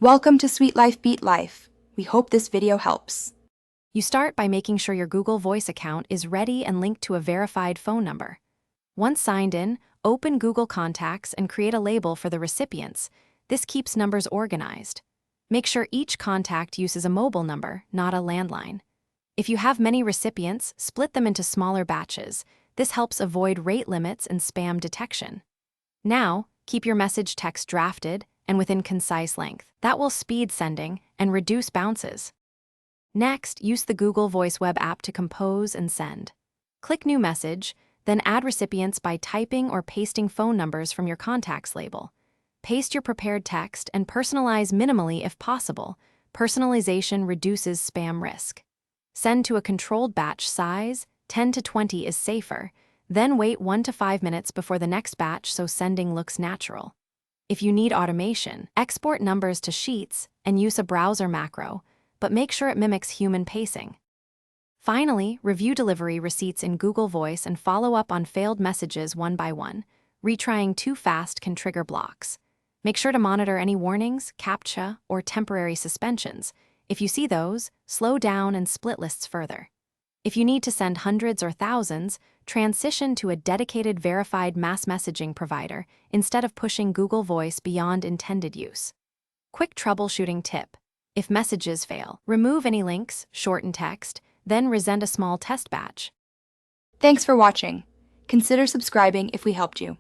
Welcome to Sweet Life Beat Life. We hope this video helps. You start by making sure your Google Voice account is ready and linked to a verified phone number. Once signed in, open Google Contacts and create a label for the recipients. This keeps numbers organized. Make sure each contact uses a mobile number, not a landline. If you have many recipients, split them into smaller batches. This helps avoid rate limits and spam detection. Now, keep your message text drafted and within concise length. That will speed sending and reduce bounces. Next, use the Google Voice web app to compose and send. Click New Message, then add recipients by typing or pasting phone numbers from your contacts label. Paste your prepared text and personalize minimally if possible. Personalization reduces spam risk. Send to a controlled batch size, 10 to 20 is safer. Then wait 1 to 5 minutes before the next batch so sending looks natural. If you need automation, export numbers to sheets and use a browser macro, but make sure it mimics human pacing. Finally, review delivery receipts in Google Voice and follow up on failed messages one by one. Retrying too fast can trigger blocks. Make sure to monitor any warnings, CAPTCHA, or temporary suspensions. If you see those, slow down and split lists further. If you need to send hundreds or thousands, transition to a dedicated verified mass messaging provider instead of pushing Google Voice beyond intended use. Quick troubleshooting tip. If messages fail, remove any links, shorten text, then resend a small test batch. Thanks for watching. Consider subscribing if we helped you.